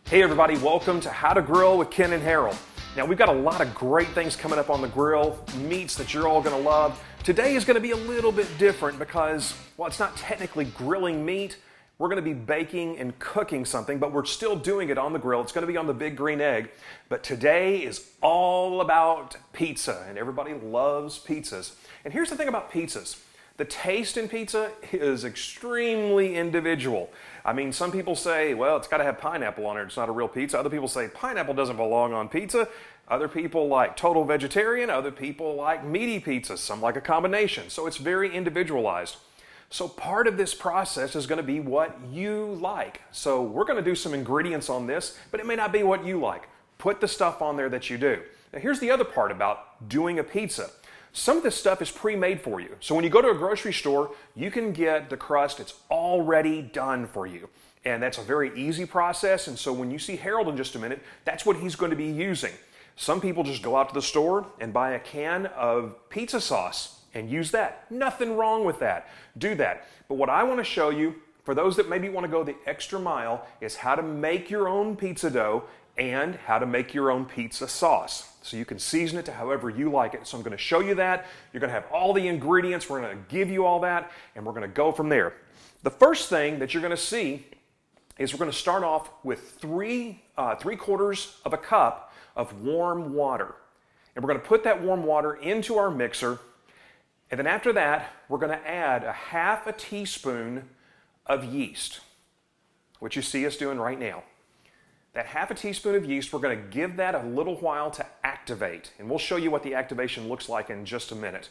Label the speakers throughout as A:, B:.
A: Hey everybody, welcome to How to Grill with Ken and Harold. Now we've got a lot of great things coming up on the grill, meats that you're all going to love. Today is going to be a little bit different because, well, it's not technically grilling meat. We're going to be baking and cooking something, but we're still doing it on the grill. It's going to be on the Big Green Egg. But today is all about pizza, and everybody loves pizzas. And here's the thing about pizzas. The taste in pizza is extremely individual. I mean, some people say, well, it's got to have pineapple on it. It's not a real pizza. Other people say pineapple doesn't belong on pizza. Other people like total vegetarian. Other people like meaty pizzas. Some like a combination. So it's very individualized. So part of this process is going to be what you like. So we're going to do some ingredients on this, but it may not be what you like. Put the stuff on there that you do. Now here's the other part about doing a pizza. Some of this stuff is pre-made for you. So when you go to a grocery store, you can get the crust. It's already done for you. And that's a very easy process. And so when you see Harold in just a minute, that's what he's going to be using. Some people just go out to the store and buy a can of pizza sauce and use that. Nothing wrong with that. Do that. But what I want to show you, for those that maybe want to go the extra mile, is how to make your own pizza dough and how to make your own pizza sauce. So you can season it to however you like it. So I'm going to show you that. You're going to have all the ingredients. We're going to give you all that, and we're going to go from there. The first thing that you're going to see is we're going to start off with three quarters of a cup of warm water. And we're going to put that warm water into our mixer. And then after that, we're going to add a half a teaspoon of yeast, which you see us doing right now. That half a teaspoon of yeast, we're going to give that a little while to activate. And we'll show you what the activation looks like in just a minute.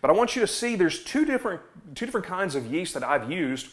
A: But I want you to see there's two different kinds of yeast that I've used.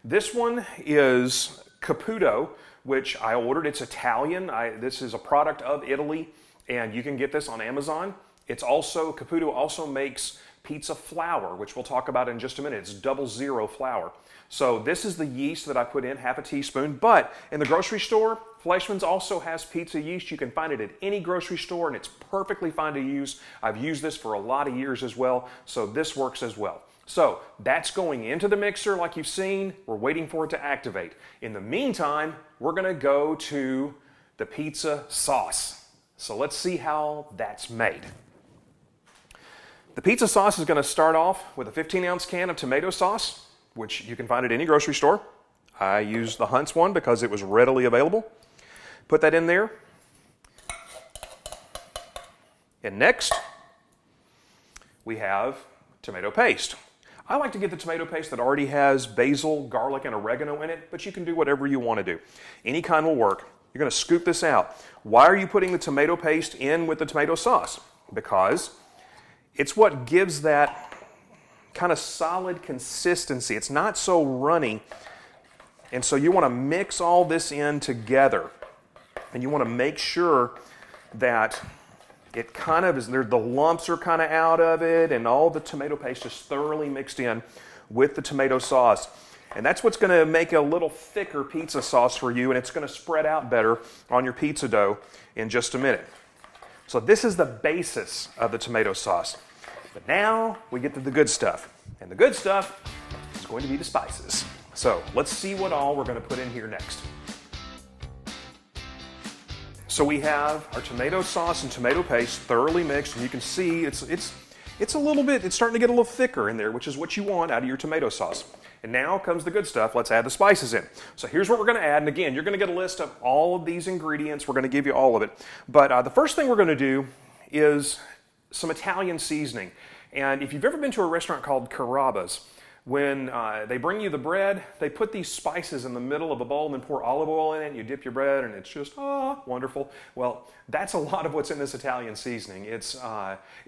A: This one is Caputo, which I ordered. It's Italian. This is a product of Italy, and you can get this on Amazon. Caputo also makes pizza flour, which we'll talk about in just a minute. It's 00 flour. So this is the yeast that I put in, half a teaspoon. But in the grocery store, Fleischmann's also has pizza yeast. You can find it at any grocery store, and it's perfectly fine to use. I've used this for a lot of years as well, so this works as well. So that's going into the mixer like you've seen. We're waiting for it to activate. In the meantime, we're going to go to the pizza sauce. So let's see how that's made. The pizza sauce is going to start off with a 15-ounce can of tomato sauce, which you can find at any grocery store. I used the Hunt's one because it was readily available. Put that in there. And next, we have tomato paste. I like to get the tomato paste that already has basil, garlic, and oregano in it, but you can do whatever you want to do. Any kind will work. You're going to scoop this out. Why are you putting the tomato paste in with the tomato sauce? Because it's what gives that kind of solid consistency. It's not so runny. And so you want to mix all this in together. And you want to make sure that it kind of is, the lumps are kind of out of it, and all the tomato paste is thoroughly mixed in with the tomato sauce. And that's what's going to make a little thicker pizza sauce for you, and it's going to spread out better on your pizza dough in just a minute. So this is the basis of the tomato sauce. But now we get to the good stuff. And the good stuff is going to be the spices. So let's see what all we're going to put in here next. So we have our tomato sauce and tomato paste thoroughly mixed, and you can see it's starting to get a little thicker in there, which is what you want out of your tomato sauce. And now comes the good stuff. Let's add the spices in. So here's what we're going to add. And again, you're going to get a list of all of these ingredients. We're going to give you all of it. But the first thing we're going to do is some Italian seasoning. And if you've ever been to a restaurant called Carrabba's, when they bring you the bread, they put these spices in the middle of a bowl and then pour olive oil in it, and you dip your bread, and it's just, wonderful. Well, that's a lot of what's in this Italian seasoning. It's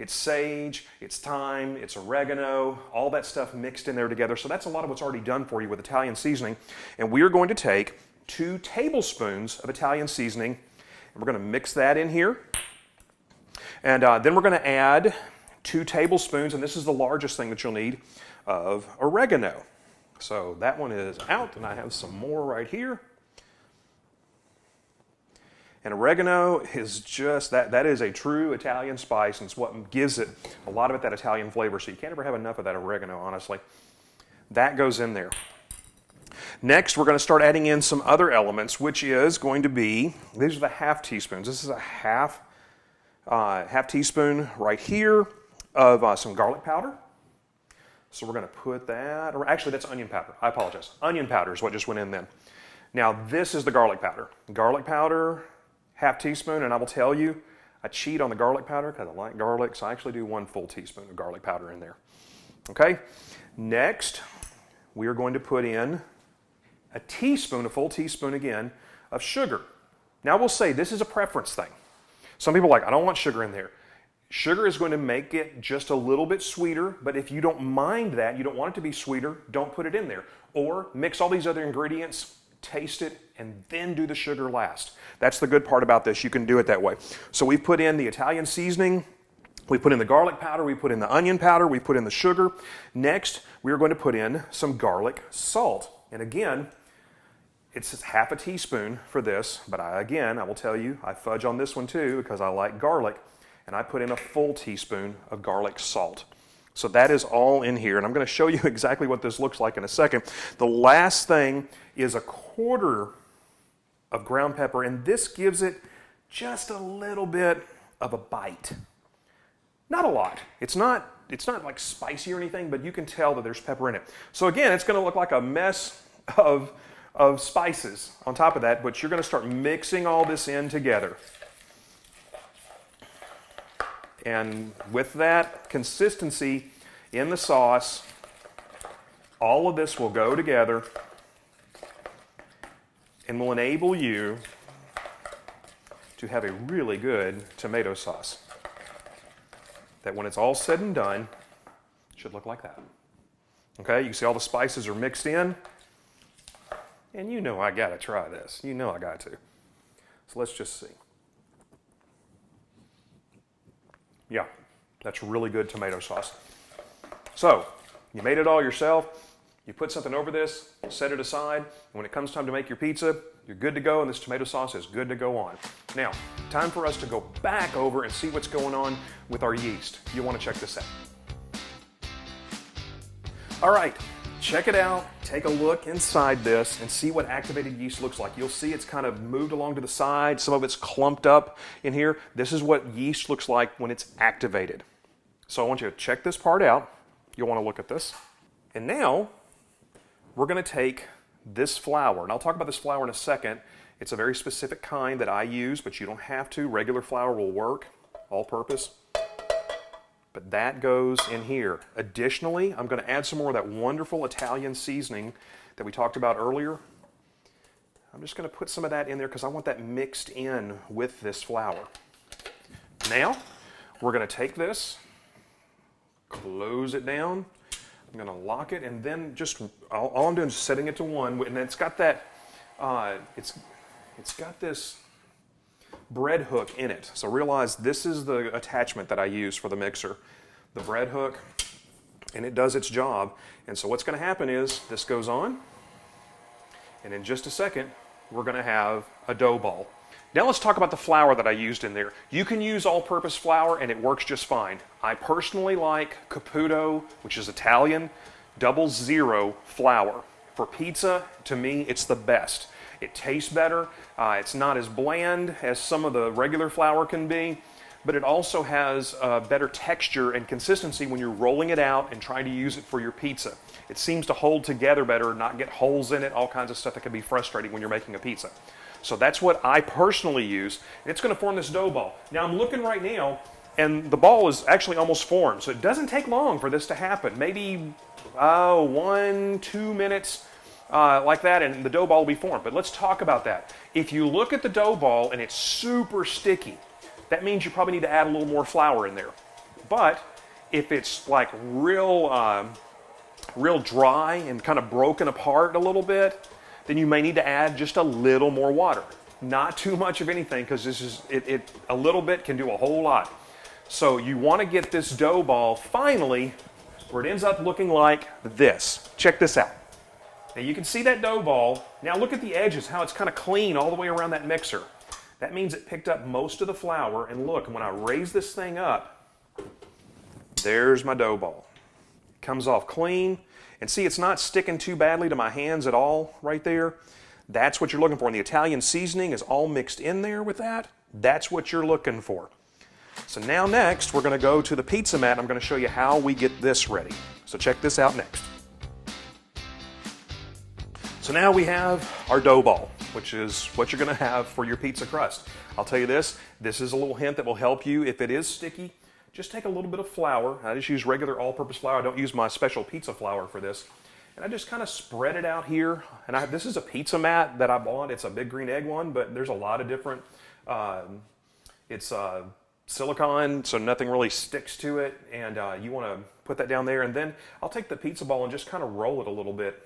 A: sage, it's thyme, it's oregano, all that stuff mixed in there together. So that's a lot of what's already done for you with Italian seasoning. And we are going to take 2 tablespoons of Italian seasoning, and we're going to mix that in here. And then we're going to add 2 tablespoons, and this is the largest thing that you'll need, of oregano. So that one is out, and I have some more right here. And oregano is just, that is a true Italian spice, and it's what gives it a lot of that Italian flavor. So you can't ever have enough of that oregano, honestly. That goes in there. Next, we're going to start adding in some other elements, which is going to be, these are the half teaspoons. This is a half teaspoon right here of some garlic powder. So we're going to put that, or actually that's onion powder. I apologize. Onion powder is what just went in then. Now this is the garlic powder. Garlic powder, half teaspoon, and I will tell you, I cheat on the garlic powder because I like garlic, so I actually do 1 full teaspoon of garlic powder in there. Okay? Next, we are going to put in a teaspoon, a full teaspoon again, of sugar. Now we'll say this is a preference thing. Some people are like, I don't want sugar in there. Sugar is going to make it just a little bit sweeter, but if you don't mind that, you don't want it to be sweeter, don't put it in there. Or mix all these other ingredients, taste it, and then do the sugar last. That's the good part about this. You can do it that way. So we put in the Italian seasoning, we put in the garlic powder, we put in the onion powder, we put in the sugar. Next, we are going to put in some garlic salt. And again, it's half a teaspoon for this, but I will tell you, I fudge on this one too because I like garlic, and I put in a full teaspoon of garlic salt. So that is all in here, and I'm going to show you exactly what this looks like in a second. The last thing is a quarter of ground pepper, and this gives it just a little bit of a bite. Not a lot. It's not like spicy or anything, but you can tell that there's pepper in it. So again, it's going to look like a mess of spices on top of that, but you're going to start mixing all this in together. And with that consistency in the sauce, all of this will go together and will enable you to have a really good tomato sauce that when it's all said and done, should look like that. Okay, you can see all the spices are mixed in, and you know I gotta try this. You know I got to. So let's just see. Yeah, that's really good tomato sauce. So, you made it all yourself, you put something over this, set it aside, and when it comes time to make your pizza, you're good to go, and this tomato sauce is good to go on. Now, time for us to go back over and see what's going on with our yeast. You want to check this out. All right, check it out, take a look inside this, and see what activated yeast looks like. You'll see it's kind of moved along to the side, some of it's clumped up in here. This is what yeast looks like when it's activated. So I want you to check this part out. You'll want to look at this. And now, we're going to take this flour, and I'll talk about this flour in a second. It's a very specific kind that I use, but you don't have to. Regular flour will work, all-purpose. But that goes in here. Additionally, I'm going to add some more of that wonderful Italian seasoning that we talked about earlier. I'm just going to put some of that in there because I want that mixed in with this flour. Now, we're going to take this, close it down. I'm going to lock it, and then just all I'm doing is setting it to 1, and it's got that it's got this bread hook in it. So realize this is the attachment that I use for the mixer, the bread hook, and it does its job. And so what's going to happen is this goes on, and in just a second we're going to have a dough ball. Now let's talk about the flour that I used in there. You can use all-purpose flour and it works just fine. I personally like Caputo, which is Italian, 00 flour. For pizza, to me, it's the best. It tastes better. It's not as bland as some of the regular flour can be, but it also has better texture and consistency when you're rolling it out and trying to use it for your pizza. It seems to hold together better, not get holes in it, all kinds of stuff that can be frustrating when you're making a pizza. So that's what I personally use, and it's going to form this dough ball. Now I'm looking right now, and the ball is actually almost formed, so it doesn't take long for this to happen. Maybe 1-2 minutes like that, and the dough ball will be formed. But let's talk about that. If you look at the dough ball and it's super sticky, that means you probably need to add a little more flour in there. But if it's like real dry and kind of broken apart a little bit, then you may need to add just a little more water. Not too much of anything, because this is a little bit can do a whole lot. So you want to get this dough ball finally where it ends up looking like this. Check this out. Now you can see that dough ball. Now look at the edges, how it's kind of clean all the way around that mixer. That means it picked up most of the flour, and look, when I raise this thing up, there's my dough ball. It comes off clean, And see, it's not sticking too badly to my hands at all right there. That's what you're looking for. And the Italian seasoning is all mixed in there with that. That's what you're looking for. So now next, we're going to go to the pizza mat. I'm going to show you how we get this ready. So check this out next. So now we have our dough ball, which is what you're going to have for your pizza crust. I'll tell you this is a little hint that will help you if it is sticky. Just take a little bit of flour. I just use regular all-purpose flour. I don't use my special pizza flour for this. And I just kind of spread it out here. And this is a pizza mat that I bought. It's a big green egg one, but there's a lot of different, it's silicone, so nothing really sticks to it. And you want to put that down there. And then I'll take the pizza ball and just kind of roll it a little bit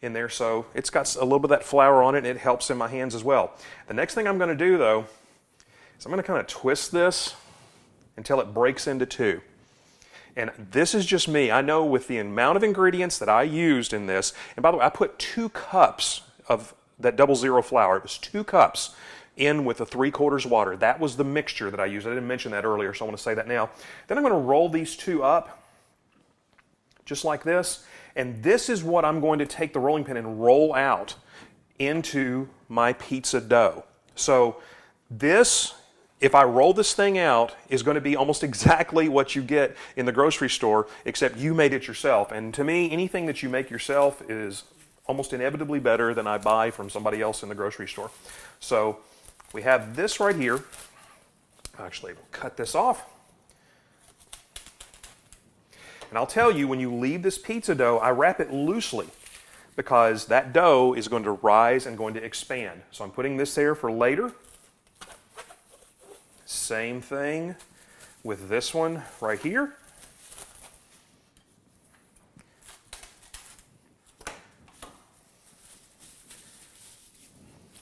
A: in there. So it's got a little bit of that flour on it, and it helps in my hands as well. The next thing I'm going to do, though, is I'm going to kind of twist this until it breaks into two. And this is just me. I know with the amount of ingredients that I used in this, and by the way, I put 2 cups of that 00 flour. It was 2 cups in with a 3/4 water. That was the mixture that I used. I didn't mention that earlier, so I want to say that now. Then I'm going to roll these 2 up just like this. And this is what I'm going to take the rolling pin and roll out into my pizza dough. So this, if I roll this thing out, is going to be almost exactly what you get in the grocery store, except you made it yourself. And to me, anything that you make yourself is almost inevitably better than I buy from somebody else in the grocery store. So we have this right here. Actually, we'll cut this off. And I'll tell you, when you leave this pizza dough, I wrap it loosely because that dough is going to rise and going to expand. So I'm putting this there for later. Same thing with this one right here.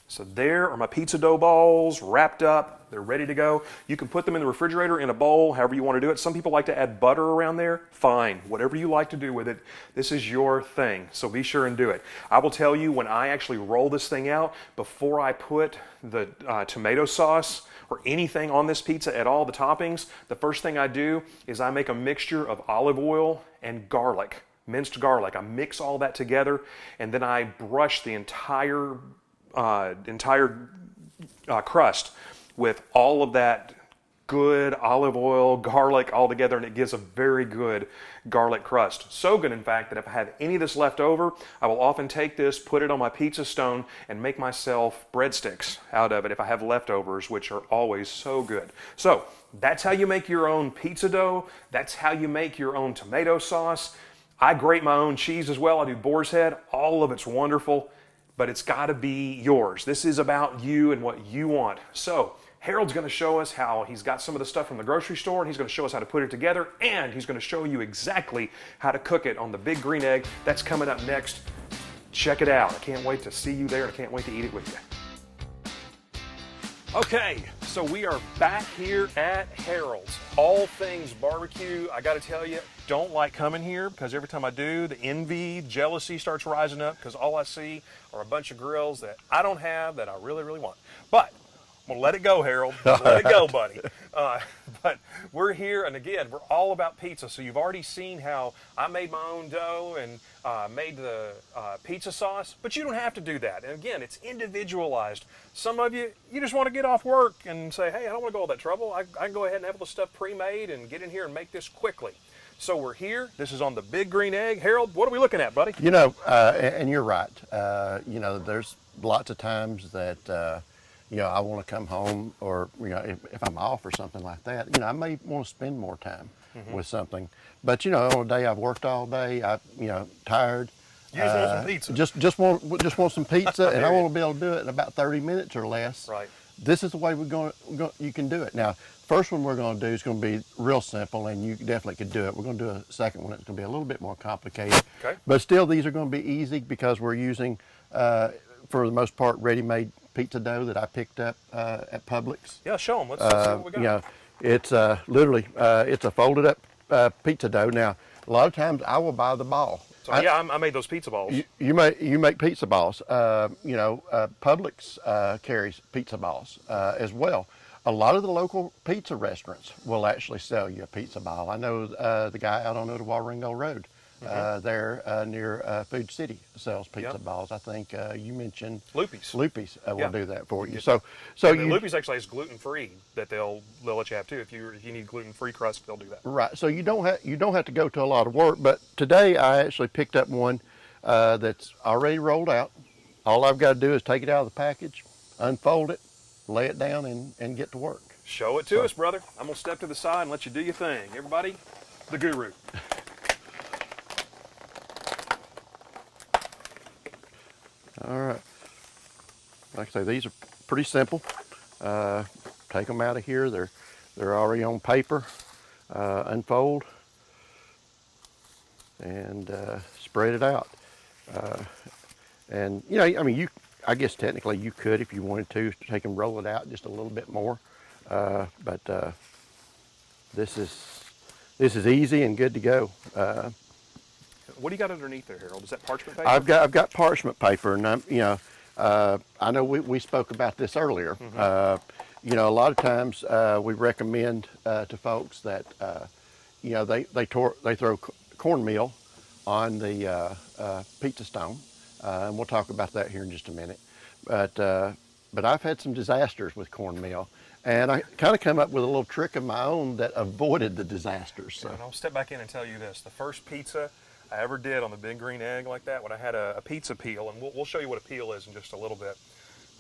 A: So there are my pizza dough balls wrapped up. They're ready to go. You can put them in the refrigerator in a bowl, however you want to do it. Some people like to add butter around there. Fine. Whatever you like to do with it, this is your thing. So be sure and do it. I will tell you, when I actually roll this thing out, before I put the tomato sauce or anything on this pizza at all, the toppings, the first thing I do is I make a mixture of olive oil and garlic, minced garlic. I mix all that together, and then I brush the entire crust with all of that good olive oil, garlic all together, and it gives a very good garlic crust. So good, in fact, that if I have any of this left over, I will often take this, put it on my pizza stone, and make myself breadsticks out of it if I have leftovers, which are always so good. So that's how you make your own pizza dough. That's how you make your own tomato sauce. I grate my own cheese as well. I do boar's head. All of it's wonderful, but it's got to be yours. This is about you and what you want. So Harold's going to show us how he's got some of the stuff from the grocery store, and he's going to show us how to put it together, and he's going to show you exactly how to cook it on the big green egg. That's coming up next. Check it out. I can't wait to see you there, and I can't wait to eat it with you. Okay, so we are back here at Harold's. All things barbecue. I got to tell you, don't like coming here because every time I do, the envy, jealousy starts rising up because all I see are a bunch of grills that I don't have that I really, really want. But I'm going to let it go, Harold. Let it go, buddy. But we're here, and again, we're all about pizza. So you've already seen how I made my own dough and made the pizza sauce, but you don't have to do that. And again, it's individualized. Some of you just want to get off work and say, hey, I don't want to go all that trouble. I can go ahead and have all the stuff pre-made and get in here and make this quickly. So we're here. This is on the big green egg. Harold, what are we looking at, buddy?
B: You know, and you're right. You know, there's lots of times that you know, I want to come home, or, you know, if I'm off or something like that, you know, I may want to spend more time with something. But, you know, on a day I've worked all day, you know, tired.
A: You just want some pizza.
B: Just want some pizza, and I want to be able to do it in about 30 minutes or less.
A: Right.
B: This is the way you can do it. Now, first one we're going to do is going to be real simple, and you definitely could do it. We're going to do a second one. It's going to be a little bit more complicated.
A: Okay.
B: But still, these are going to be easy because we're using, for the most part, ready-made pizza dough that I picked up at Publix.
A: Yeah, show them. Let's see what we got.
B: You know, it's literally it's a folded up pizza dough. Now, a lot of times I will buy the ball.
A: So I made those pizza balls.
B: You make pizza balls. You know, Publix carries pizza balls as well. A lot of the local pizza restaurants will actually sell you a pizza ball. I know the guy out on Ottawa Ringo Road there near Food City sells pizza
A: Yep.
B: balls. I think you mentioned
A: Loopy's.
B: Loopy's will
A: Yeah.
B: do that for you.
A: Get
B: So,
A: And then
B: you
A: Loopy's actually has gluten free that they'll let you have too. If you need gluten free crust, they'll do that.
B: right. So you don't have to go to a lot of work. But today I actually picked up one that's already rolled out. All I've got to do is take it out of the package, unfold it, lay it down, and get to work.
A: Show it to us, brother. I'm gonna step to the side and let you do your thing. Everybody, the guru.
B: All right. Like I say, these are pretty simple. Take them out of here. They're already on paper. Unfold and spread it out. And I mean, I guess technically you could, if you wanted to, take and roll it out just a little bit more. But this is easy and good to go.
A: What do you got underneath there, Harold? Is that parchment paper?
B: I've got parchment paper, and I know we spoke about this earlier. A lot of times we recommend to folks that they throw cornmeal on the pizza stone, and we'll talk about that here in just a minute. But I've had some disasters with cornmeal, and I kind of come up with a little trick of my own that avoided the disasters. So.
A: And I'll step back in and tell you this: the first pizza I ever did on the big green egg like that, when I had a pizza peel, and we'll show you what a peel is in just a little bit,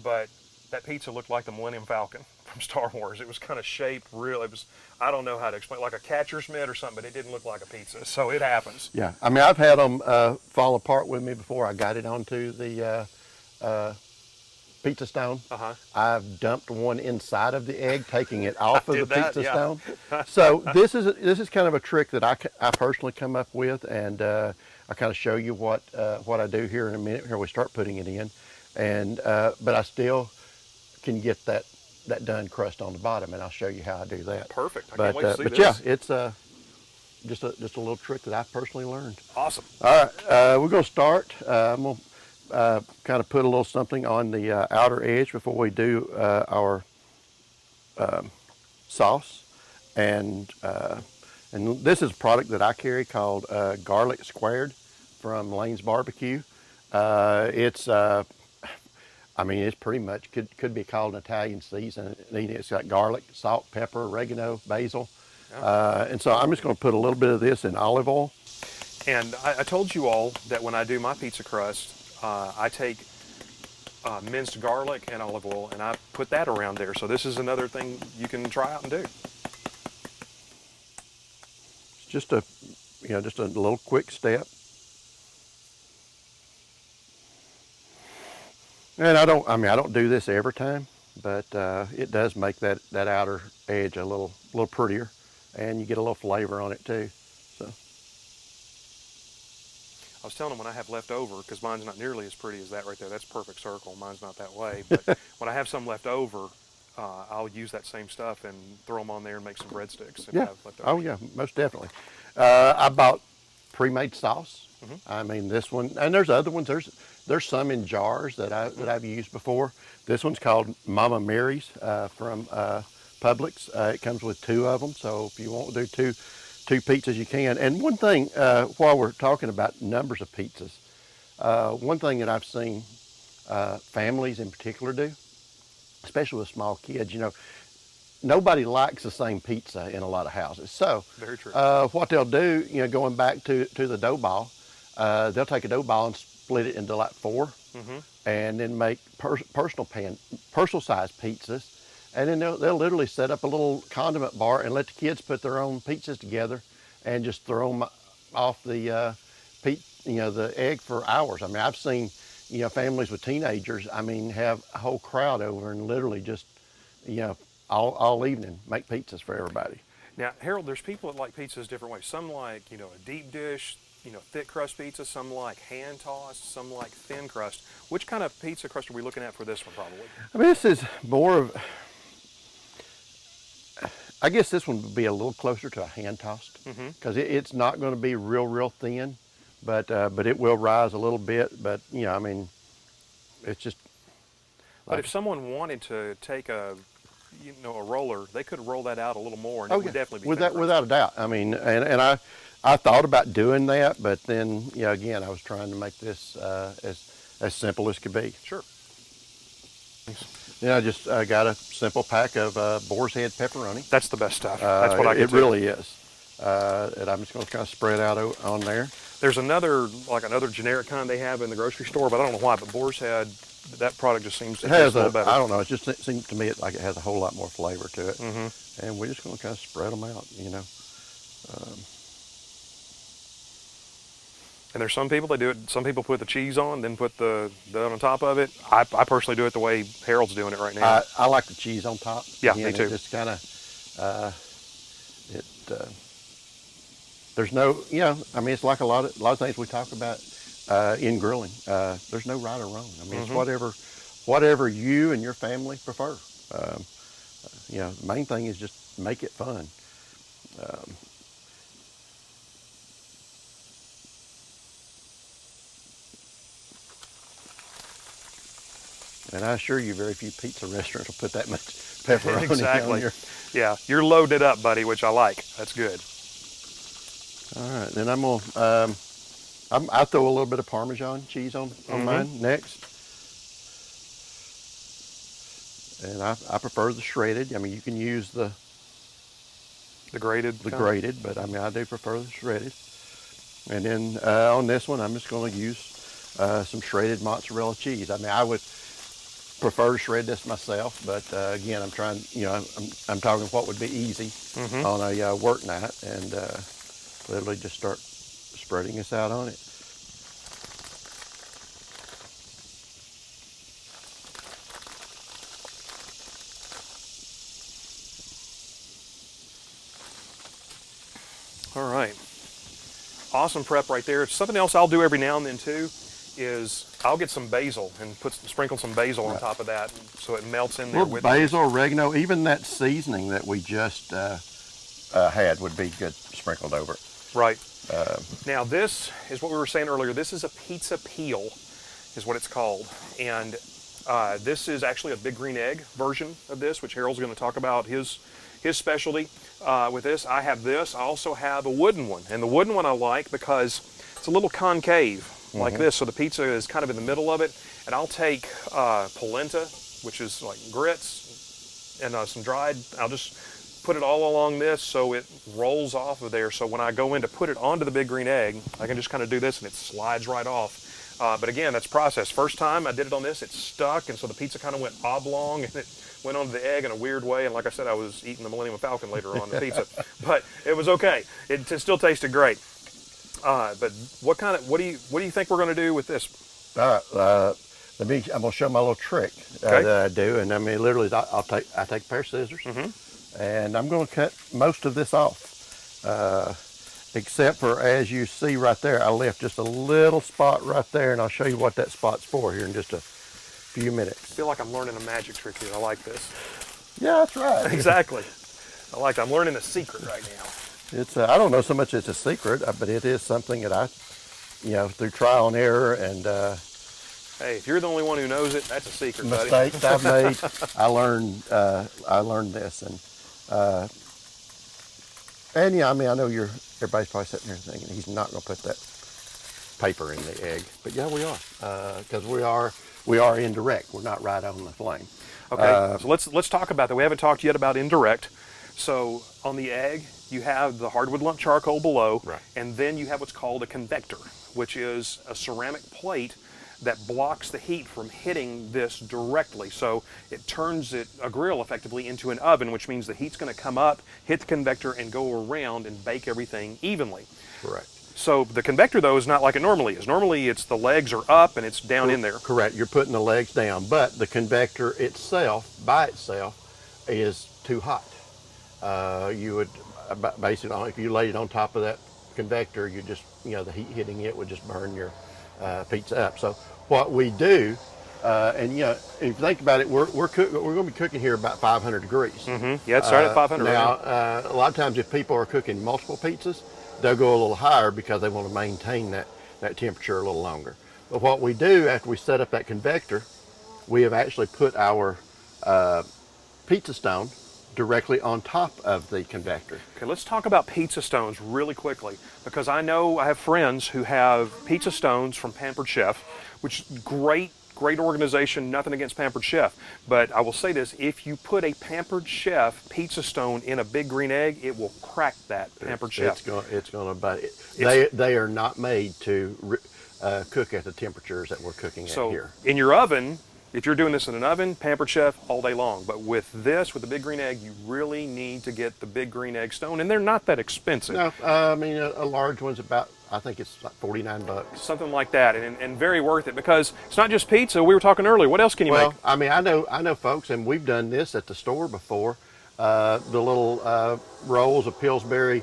A: but that pizza looked like the Millennium Falcon from Star Wars. It was kind of shaped real. It was, I don't know how to explain, like a catcher's mitt or something, but it didn't look like a pizza. So it happens.
B: Yeah, I mean, I've had them fall apart with me before I got it onto the pizza stone. I've dumped one inside of the egg, taking it off of the pizza stone. So this is kind of a trick that I personally come up with, and I kind of show you what I do here in a minute. Here we start putting it in, and but I still can get that done crust on the bottom, and I'll show you how I do that.
A: Perfect. I can't wait to see
B: but
A: this.
B: Yeah, it's just a little trick that I personally learned.
A: Awesome.
B: All right, we're going to start. I'm going to kind of put a little something on the outer edge before we do our sauce. And this is a product that I carry called Garlic Squared from Lane's Barbecue. I mean, it's pretty much could be called an Italian season. It's got garlic, salt, pepper, oregano, basil. And so I'm just going to put a little bit of this in olive oil.
A: And I told you all that when I do my pizza crust, I take minced garlic and olive oil, and I put that around there. So this is another thing you can try out and do.
B: It's just a little quick step. And I don't do this every time, but it does make that outer edge a little prettier, and you get a little flavor on it too. So
A: I was telling them when I have left over, because mine's not nearly as pretty as that right there. That's perfect circle. Mine's not that way. But when I have some left over, I'll use that same stuff and throw them on there and make some breadsticks.
B: Yeah. Oh yeah, most definitely. I bought pre-made sauce. I mean, this one, and there's other ones. There's some in jars that I've used before. This one's called Mama Mary's from Publix. It comes with 2 of them, so if you want to do two pizzas, you can. And one thing, while we're talking about numbers of pizzas, one thing that I've seen families in particular do, especially with small kids, nobody likes the same pizza in a lot of houses. So
A: very true.
B: What they'll do, going back to the dough ball, they'll take a dough ball and split it into like 4, and then make personal size pizzas, and then they'll literally set up a little condiment bar and let the kids put their own pizzas together, and just throw them off the the egg for hours. I mean, I've seen families with teenagers, have a whole crowd over and literally just all evening make pizzas for everybody.
A: Now, Harold, there's people that like pizzas different ways. Some like, a deep dish, thick crust pizza. Some like hand tossed. Some like thin crust. Which kind of pizza crust are we looking at for this one, probably?
B: I mean, this is more of, I guess this one would be a little closer to a hand tossed, because it's not going to be real thin, but it will rise a little bit. But it's just.
A: But if someone wanted to take a roller, they could roll that out a little more, and it would definitely be
B: without a doubt. I mean, and I thought about doing that, but then, you know, again, I was trying to make this as simple as could be.
A: Sure.
B: You know, I just got a simple pack of boar's head pepperoni.
A: That's the best stuff. That's what I get
B: It really is. And I'm just going to kind of spread out on there.
A: There's another generic kind they have in the grocery store, but I don't know why. But Boar's Head, that product just seems to taste a little better.
B: I don't know. It just seems to me like it has a whole lot more flavor to it. And we're just going to kind of spread them out, you know.
A: And there's some people that do it. Some people put the cheese on, then put the on top of it. I personally do it the way Harold's doing it right now.
B: I like the cheese on top.
A: Yeah, me too.
B: It just kind of there's no, you know, I mean, it's like a lot of things we talk about in grilling. There's no right or wrong. I mean, it's whatever you and your family prefer. You know, the main thing is just make it fun. And I assure you, very few pizza restaurants will put that much pepperoni
A: Exactly.
B: on your...
A: Yeah, you're loaded up, buddy, which I like. That's good.
B: All right, then I'm gonna, I throw a little bit of Parmesan cheese on mine next. And I prefer the shredded. I mean, you can use the
A: grated.
B: Grated, but I mean, I do prefer the shredded. And then on this one, I'm just going to use some shredded mozzarella cheese. I mean, I would prefer to shred this myself, but again, I'm trying, you know, I'm talking what would be easy on a work night, and literally just start spreading this out on it.
A: All right. Awesome prep right there. Something else I'll do every now and then too is I'll get some basil and sprinkle some basil on top of that so it melts in there with
B: basil, oregano, even that seasoning that we just had would be good sprinkled over it.
A: Right. Now this is what we were saying earlier. This is a pizza peel is what it's called. And this is actually a big green egg version of this, which Harold's going to talk about his specialty with this. I have this. I also have a wooden one. And the wooden one I like because it's a little concave like this. So the pizza is kind of in the middle of it. And I'll take polenta, which is like grits, and some dried. I'll just put it all along this so it rolls off of there. So when I go in to put it onto the big green egg, I can just kind of do this and it slides right off. But again, that's process. First time I did it on this, it stuck, and so the pizza kind of went oblong, and it went onto the egg in a weird way. And like I said, I was eating the Millennium Falcon later on the pizza, but it was okay. It still tasted great. But what do you think we're going to do with this?
B: All right, I'm going to show my little trick that I do, and I mean literally, I take a pair of scissors, and I'm going to cut most of this off. Except for, as you see right there, I left just a little spot right there, and I'll show you what that spot's for here in just a few minutes.
A: I feel like I'm learning a magic trick here. I like this.
B: Yeah, that's right.
A: Exactly. I'm learning a secret right now.
B: It's I don't know so much it's a secret, but it is something that I, you know, through trial and error and
A: hey, if you're the only one who knows it, that's a secret, buddy.
B: Mistakes I've made, I learned this, and yeah, I mean, I know everybody's probably sitting there thinking he's not going to put that paper in the egg, but yeah, we are, because we are indirect. We're not right on the flame.
A: Okay, so let's talk about that. We haven't talked yet about indirect. So on the egg, you have the hardwood lump charcoal below,
B: right,
A: and then you have what's called a convector, which is a ceramic plate that blocks the heat from hitting this directly. So it turns a grill effectively into an oven, which means the heat's going to come up, hit the convector, and go around and bake everything evenly.
B: Correct.
A: So the convector, though, is not like it normally is. Normally, it's the legs are up and it's down in there.
B: Correct. You're putting the legs down, but the convector itself, by itself, is too hot. You would basically, if you laid it on top of that convector, you just, you know, the heat hitting it would just burn your pizza up. So what we do, and you know, if you think about it, we're going to be cooking here about 500 degrees.
A: Yeah, it started at 500.
B: Now, a lot of times if people are cooking multiple pizzas, they'll go a little higher because they want to maintain that temperature a little longer. But what we do after we set up that convector, we have actually put our pizza stone directly on top of the convector.
A: Okay, let's talk about pizza stones really quickly, because I know I have friends who have pizza stones from Pampered Chef, which is great organization, nothing against Pampered Chef. But I will say this, if you put a Pampered Chef pizza stone in a Big Green Egg, it will crack that Pampered Chef.
B: It's going to, they are not made to cook at the temperatures that we're cooking at here.
A: In your oven, if you're doing this in an oven, Pampered Chef all day long. But with this, with the Big Green Egg, you really need to get the Big Green Egg stone, and they're not that expensive.
B: No, I mean a large one's about, I think it's like $49.
A: Something like that, and very worth it, because it's not just pizza. We were talking earlier. What else can you make?
B: Well, I mean, I know folks, and we've done this at the store before. The little rolls of Pillsbury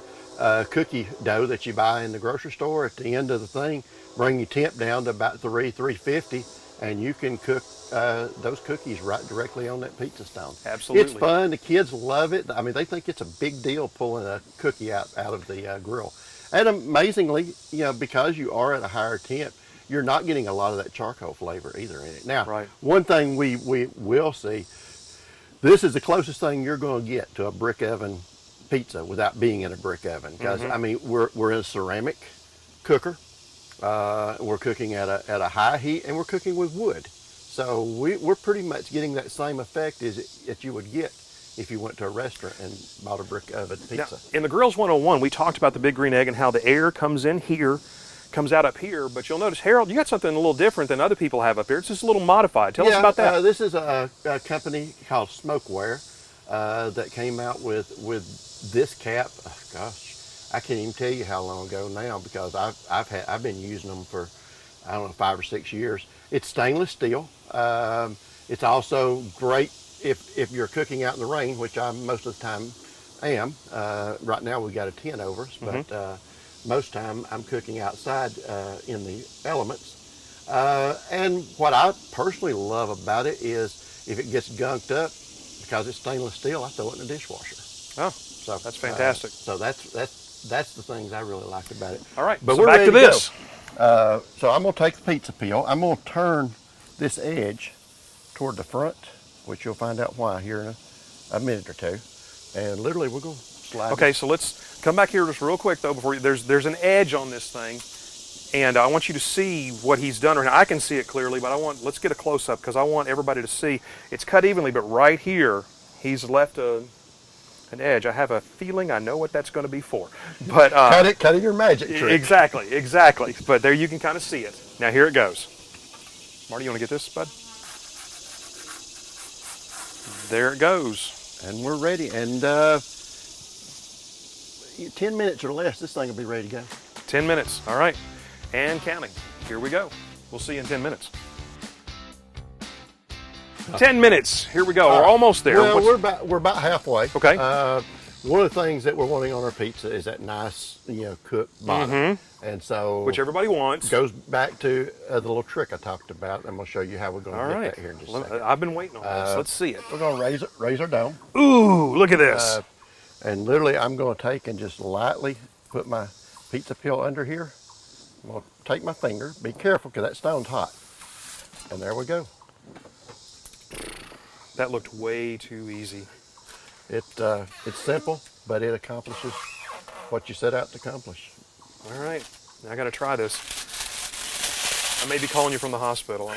B: cookie dough that you buy in the grocery store at the end of the thing, bring your temp down to about 350, and you can cook those cookies right directly on that pizza stone.
A: Absolutely.
B: It's fun. The kids love it. I mean, they think it's a big deal pulling a cookie out of the grill. And amazingly, because you are at a higher temp, you're not getting a lot of that charcoal flavor either in it. Now, one thing we will see, this is the closest thing you're going to get to a brick oven pizza without being in a brick oven. Because, I mean, we're in a ceramic cooker. We're cooking at a high heat, and we're cooking with wood. So we're pretty much getting that same effect that you would get if you went to a restaurant and bought a brick oven pizza.
A: Now, in the Grills 101, we talked about the Big Green Egg and how the air comes in here, comes out up here, but you'll notice, Harold, you got something a little different than other people have up here. It's just a little modified. Tell us about that.
B: This is a company called Smokeware that came out with this cap. Oh, gosh, I can't even tell you how long ago now, because I've been using them for, I don't know, 5 or 6 years. It's stainless steel. It's also great if you're cooking out in the rain, which I most of the time am. Right now we got a 10 over us, but most time I'm cooking outside in the elements. And what I personally love about it is if it gets gunked up, because it's stainless steel, I throw it in the dishwasher.
A: Oh, so that's fantastic.
B: So that's the things I really liked about it.
A: All right,
B: but
A: so
B: we're
A: back to this.
B: So I'm going to take the pizza peel. I'm going to turn this edge toward the front, which you'll find out why here in a minute or two. And literally we're going to slide.
A: Okay, so let's come back here just real quick though before you, there's an edge on this thing, and I want you to see what he's done right now. I can see it clearly, but let's get a close up, because I want everybody to see. It's cut evenly, but right here he's left an edge. I have a feeling I know what that's going to be for. But
B: cut it your magic trick.
A: Exactly. But there you can kind of see it. Now here it goes. Marty, you want to get this, bud? There it goes.
B: And we're ready. And 10 minutes or less, this thing will be ready to go.
A: 10 minutes. All right. And counting. Here we go. We'll see you in 10 minutes. 10 minutes. Here we go. We're almost there.
B: Well, we're about halfway.
A: Okay.
B: One of the things that we're wanting on our pizza is that nice, cooked bottom. And so,
A: which everybody wants.
B: Goes back to the little trick I talked about. I'm going to show you how we're going to get that here in just a second.
A: I've been waiting on this. Let's see it.
B: We're going to raise our dome.
A: Ooh, look at this.
B: And literally, I'm going to take and just lightly put my pizza peel under here. I'm going to take my finger. Be careful, because that stone's hot. And there we go.
A: That looked way too easy.
B: It's simple, but it accomplishes what you set out to accomplish.
A: All right, now I got to try this. I may be calling you from the hospital.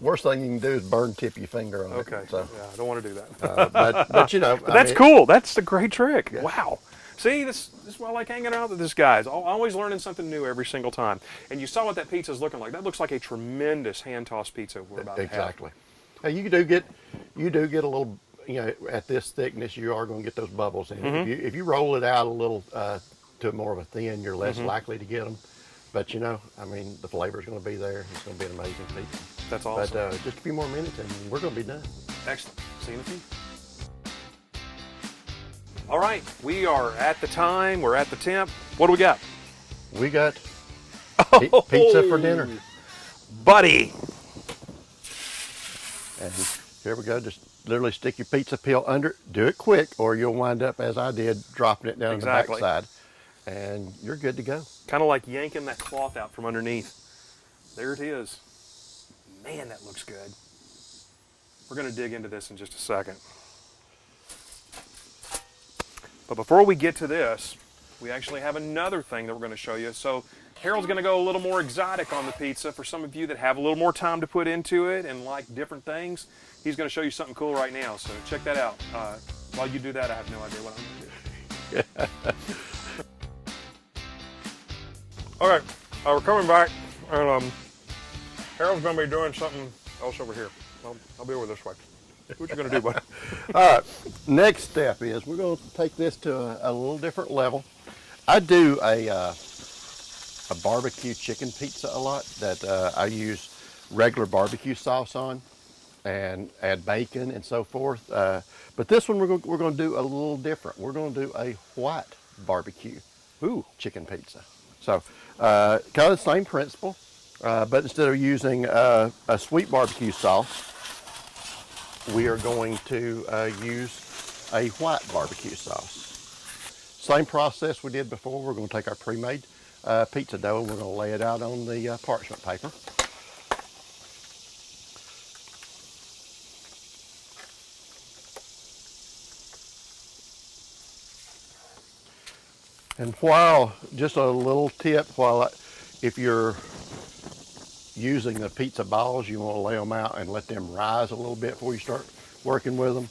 B: Worst thing you can do is burn tip your finger on it.
A: Okay, so. Yeah, I don't want to do that.
B: But
A: but that's cool. That's the great trick. Yeah. Wow. See, this is why I like hanging out with this guy. I'm always learning something new every single time. And you saw what that pizza is looking like. That looks like a tremendous hand-tossed pizza we're about to have.
B: Exactly. You do get a little, at this thickness, you are going to get those bubbles in. If you roll it out a little to more of a thin, you're less likely to get them. But I mean, the flavor is going to be there. It's going to be an amazing pizza.
A: That's awesome.
B: But just a few more minutes and we're going to be done.
A: Excellent. See you in a few. All right, we are at the time. We're at the temp. What do we got?
B: We got pizza for dinner.
A: Buddy.
B: And here we go. Just literally stick your pizza peel under. Do it quick, or you'll wind up, as I did, dropping it down the backside. And you're good to go.
A: Kind of like yanking that cloth out from underneath. There it is. Man, that looks good. We're going to dig into this in just a second. But before we get to this, we actually have another thing that we're going to show you. So Harold's going to go a little more exotic on the pizza for some of you that have a little more time to put into it and like different things. He's going to show you something cool right now, so check that out. While you do that, I have no idea what I'm going to do. All right, we're coming back, and Harold's going to be doing something else over here. I'll be over this way. What you going to do, buddy?
B: All right, next step is we're going to take this to a little different level. I do a barbecue chicken pizza a lot that I use regular barbecue sauce on and add bacon and so forth. But this one we're going to do a little different. We're going to do a white barbecue chicken pizza. So kind of the same principle, but instead of using a sweet barbecue sauce, we are going to use a white barbecue sauce. Same process we did before. We're going to take our pre-made pizza dough and we're going to lay it out on the parchment paper. And just a little tip, if you're using the pizza balls, you want to lay them out and let them rise a little bit before you start working with them.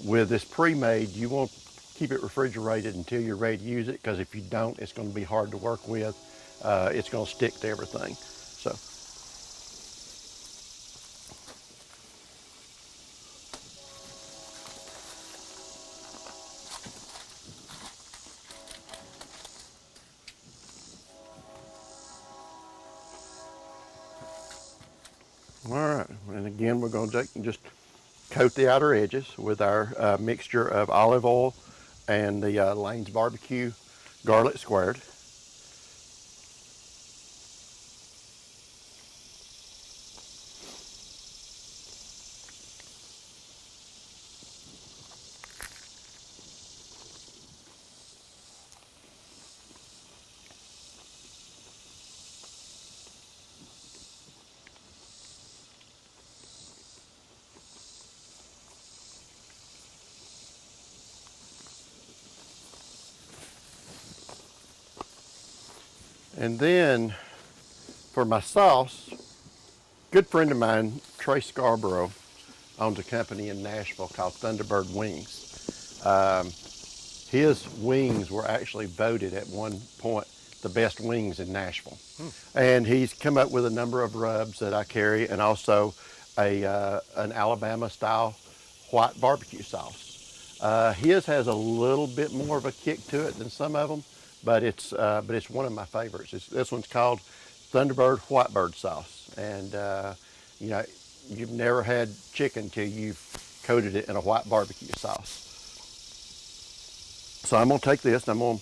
B: With this pre-made, you want to keep it refrigerated until you're ready to use it, because if you don't, it's going to be hard to work with. It's going to stick to everything. So. All right, and again, we're going to just coat the outer edges with our mixture of olive oil and the Lane's Barbecue garlic squared. And then for my sauce, good friend of mine, Trey Scarborough, owns a company in Nashville called Thunderbird Wings. His wings were actually voted at one point the best wings in Nashville. And he's come up with a number of rubs that I carry, and also an Alabama style white barbecue sauce. His has a little bit more of a kick to it than some of them, but it's one of my favorites. This one's called Thunderbird Whitebird sauce, and you know, you've never had chicken till you've coated it in a white barbecue sauce. So I'm gonna take this and I'm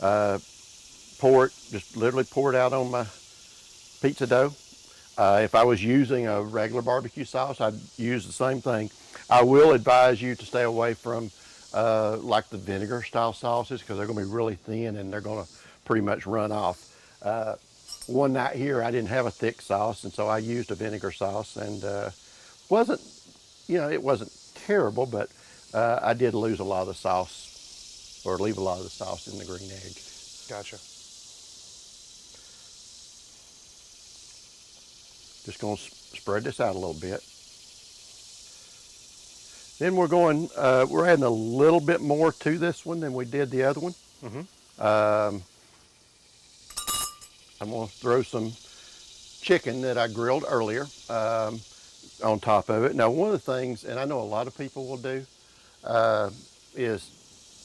B: gonna just literally pour it out on my pizza dough. If I was using a regular barbecue sauce, I'd use the same thing. I will advise you to stay away from like the vinegar style sauces, because they're going to be really thin and they're going to pretty much run off. One night here I didn't have a thick sauce, and so I used a vinegar sauce, and it wasn't terrible, but I did lose a lot of the sauce, or leave a lot of the sauce in the green egg.
A: Gotcha.
B: Just going to spread this out a little bit. Then we're adding a little bit more to this one than we did the other one. Mm-hmm. I'm going to throw some chicken that I grilled earlier on top of it. Now, one of the things, and I know a lot of people will do, is,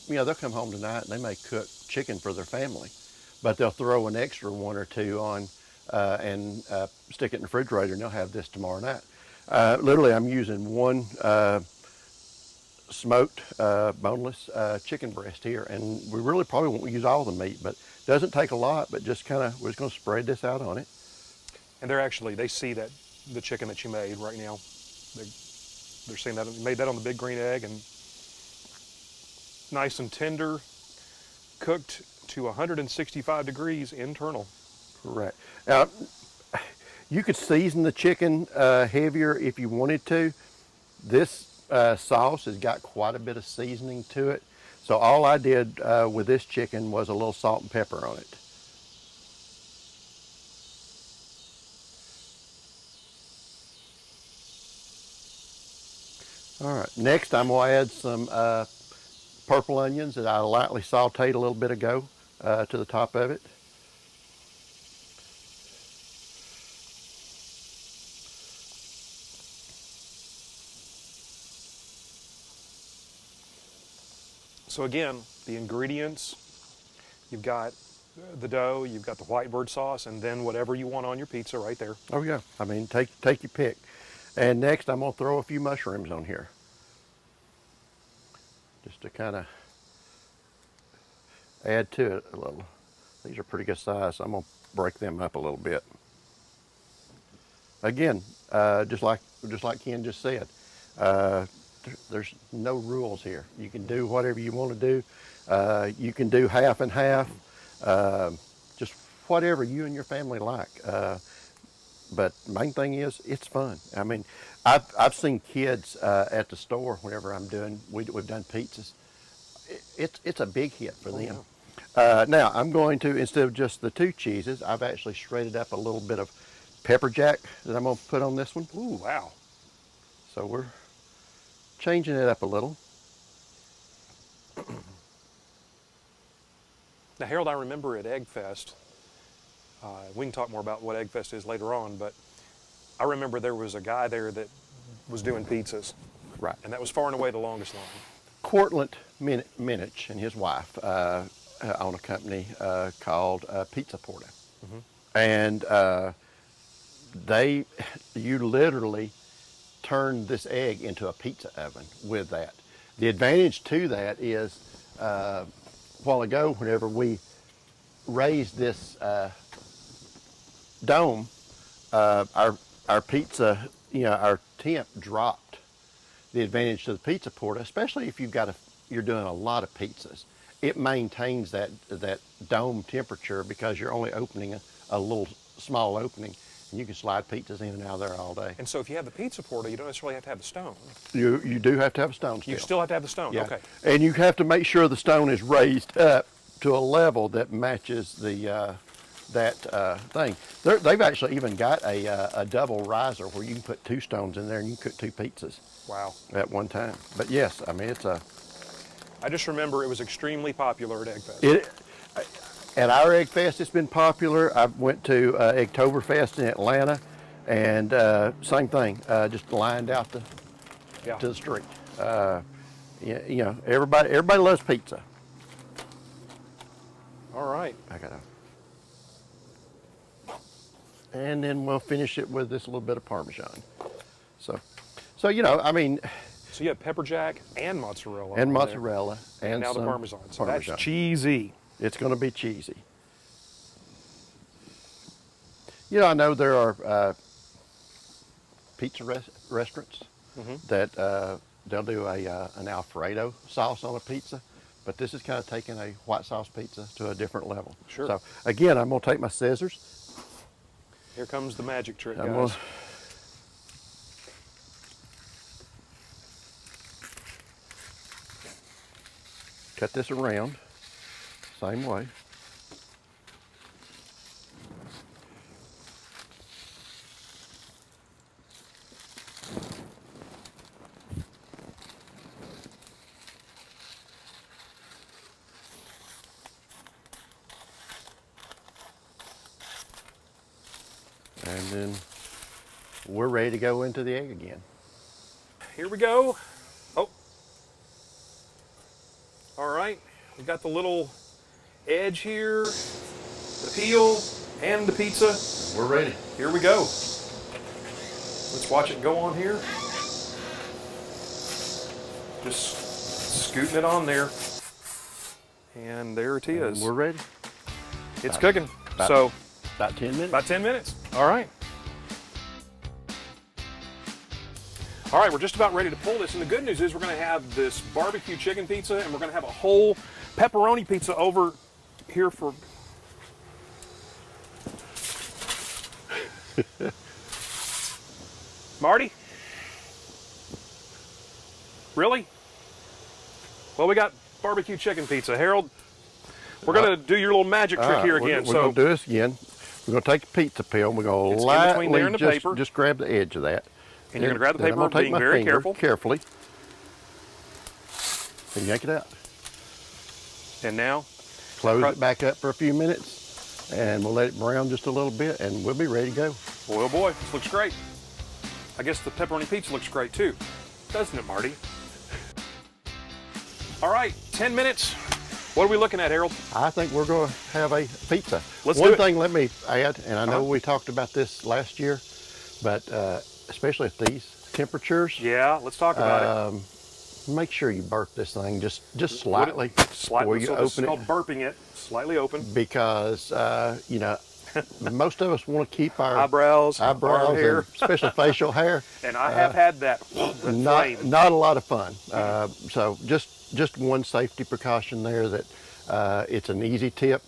B: they'll come home tonight and they may cook chicken for their family, but they'll throw an extra one or two on and stick it in the refrigerator, and they'll have this tomorrow night. Literally, I'm using one smoked boneless chicken breast here, and we really probably won't use all the meat, but it doesn't take a lot, but just we're just going to spread this out on it.
A: And they see that the chicken that you made right now, they're seeing that you made that on the big green egg, and nice and tender, cooked to 165 degrees internal.
B: Correct. You could season the chicken heavier if you wanted to, This sauce has got quite a bit of seasoning to it. So all I did with this chicken was a little salt and pepper on it. All right, next I'm going to add some purple onions that I lightly sauteed a little bit ago to the top of it.
A: So again, the ingredients, you've got the dough, you've got the whitebird sauce, and then whatever you want on your pizza right there.
B: Oh yeah, I mean, take your pick. And next I'm going to throw a few mushrooms on here. Just to kind of add to it a little. These are pretty good size, so I'm going to break them up a little bit. Again, just like Ken just said, there's no rules here. You can do whatever you want to do. You can do half and half, just whatever you and your family like. But main thing is, it's fun. I mean, I've seen kids at the store whenever we've done pizzas. It's a big hit for them. Now I'm going to, instead of just the 2 cheeses, I've actually shredded up a little bit of pepper jack that I'm going to put on this one.
A: Ooh, wow.
B: So we're changing it up a little.
A: Now, Harold, I remember at Egg Fest, we can talk more about what Egg Fest is later on, but I remember there was a guy there that was doing pizzas.
B: Right.
A: And that was far and away the longest line.
B: Cortland Minich and his wife own a company called Pizza Porta. And you literally turn this egg into a pizza oven with that. The advantage to that is, a while ago, whenever we raised this dome, our pizza, our temp dropped. The advantage to the Pizza Porta, especially if you're doing a lot of pizzas, it maintains that dome temperature because you're only opening a little small opening, and you can slide pizzas in and out of there all day.
A: And so if you have the Pizza Porta, you don't necessarily have to have the stone.
B: You do have to have a stone still.
A: You still have to have the stone,
B: Yeah.
A: okay.
B: And you have to make sure the stone is raised up to a level that matches the thing. They've actually even got a double riser where you can put 2 stones in there and you can cook 2 pizzas.
A: Wow.
B: At one time. But yes, I mean,
A: I just remember it was extremely popular at Egg Fest.
B: At our Egg Fest, it's been popular. I went to Eggtoberfest in Atlanta, and same thing, just lined out to the street. Everybody loves pizza.
A: All right.
B: And then we'll finish it with this little bit of Parmesan. So I mean.
A: So you have pepper jack and mozzarella.
B: And mozzarella. And
A: now the Parmesan. So that's cheesy.
B: It's going to be cheesy. I know there are pizza restaurants that they'll do an Alfredo sauce on a pizza, but this is kind of taking a white sauce pizza to a different level.
A: Sure.
B: So again, I'm going to take my scissors.
A: Here comes the magic trick,
B: I'm
A: guys.
B: Cut this around, same way. And then we're ready to go into the egg again.
A: Here we go. Oh. All right. We've got the little edge here, the peel, and the pizza.
B: We're ready.
A: Here we go. Let's watch it go on here. Just scooting it on there. And there it is.
B: And we're ready.
A: It's cooking.
B: About 10 minutes.
A: About 10 minutes. All right. All right, we're just about ready to pull this. And the good news is we're going to have this barbecue chicken pizza, and we're going to have a whole pepperoni pizza over here for... Marty? Really? Well, we got barbecue chicken pizza. Harold, we're going to do your little magic trick here again.
B: We're going to do this again. We're going to take a pizza peel and we're going to lightly just grab the edge of that.
A: And you're going to grab the paper, being very careful.
B: Carefully. And yank it out.
A: And now?
B: Close it back up for a few minutes and we'll let it brown just a little bit and we'll be ready to go.
A: Oh boy, this looks great. I guess the pepperoni pizza looks great too. Doesn't it, Marty? All right, 10 minutes. What are we looking at, Harold?
B: I think we're going to have a pizza.
A: Let's do it.
B: One thing let me add, and I know we talked about this last year, but especially at these temperatures.
A: Yeah, let's talk about it.
B: Make sure you burp this thing just slightly before you open it.
A: It's called burping it, slightly open.
B: Because, you know, most of us want to keep our
A: eyebrows hair,
B: and especially facial hair.
A: And I have had that.
B: Not a lot of fun. So just one safety precaution there that it's an easy tip,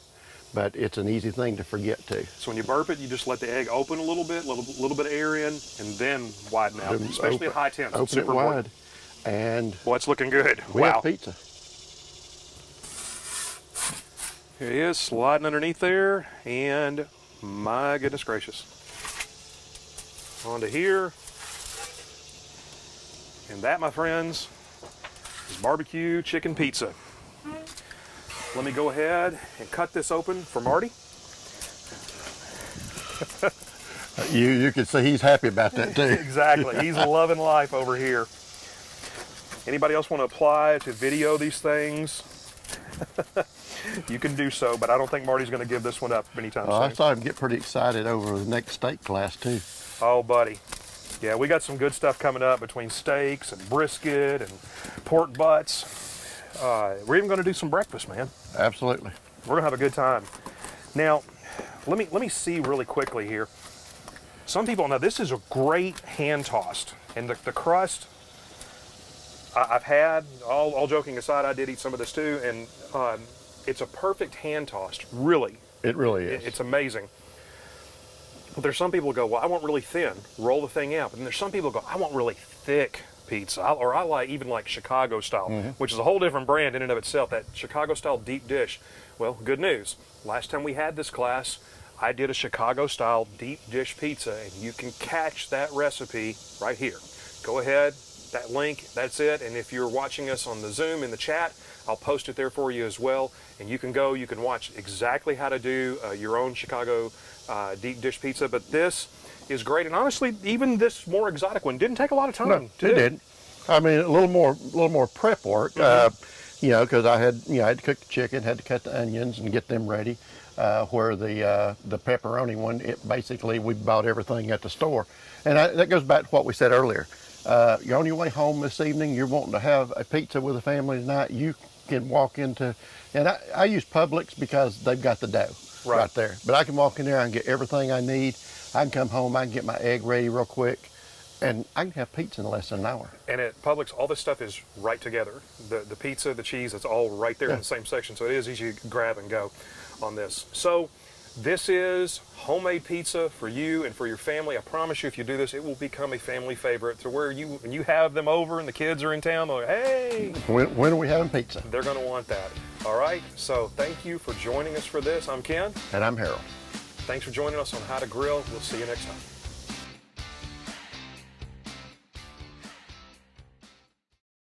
B: but it's an easy thing to forget too.
A: So when you burp it, you just let the egg open a little bit, little bit of air in, and then widen out, especially at high temps.
B: Open it wide, and
A: well, it's looking good.
B: We have pizza.
A: Here he is, sliding underneath there, and my goodness gracious. Onto here. And that, my friends, is barbecue chicken pizza. Let me go ahead and cut this open for Marty.
B: You can see he's happy about that too.
A: Exactly, he's loving life over here. Anybody else want to apply to video these things? You can do so, but I don't think Marty's going to give this one up anytime soon.
B: I saw him get pretty excited over the next steak class too.
A: Oh, buddy. Yeah, we got some good stuff coming up between steaks and brisket and pork butts. We're even going to do some breakfast, man.
B: Absolutely.
A: We're going to have a good time. Now, let me see really quickly here. Some people know this is a great hand tossed, and the crust. I've had, all joking aside, I did eat some of this too, and it's a perfect hand tossed, really.
B: It really is.
A: It's amazing. But there's some people who go, well, I want really thin, roll the thing out. But then there's some people who go, I want really thick pizza, or I even like Chicago style, which is a whole different brand in and of itself, that Chicago style deep dish. Well, good news. Last time we had this class, I did a Chicago style deep dish pizza, and you can catch that recipe right here. Go ahead. That link, that's it. And if you're watching us on the Zoom in the chat, I'll post it there for you as well. And you can watch exactly how to do your own Chicago deep dish pizza. But this is great. And honestly, even this more exotic one didn't take a lot of time.
B: No, it didn't. I mean, a little more prep work. You know, because I had to cook the chicken, had to cut the onions and get them ready. Where the pepperoni one, basically we bought everything at the store. And that goes back to what we said earlier. You're on your way home this evening, you're wanting to have a pizza with the family tonight, you can walk into, and I use Publix because they've got the dough right there. But I can walk in there, I can get everything I need. I can come home, I can get my egg ready real quick, and I can have pizza in less than an hour.
A: And at Publix, all this stuff is right together. The pizza, the cheese, it's all right there in the same section. So it is easy to grab and go on this. So this is homemade pizza for you and for your family. I promise you, if you do this, it will become a family favorite to where when you have them over and the kids are in town, they're like, hey.
B: When are we having pizza?
A: They're going to want that. All right. So thank you for joining us for this. I'm Ken.
B: And I'm Harold.
A: Thanks for joining us on How to Grill. We'll see you next time.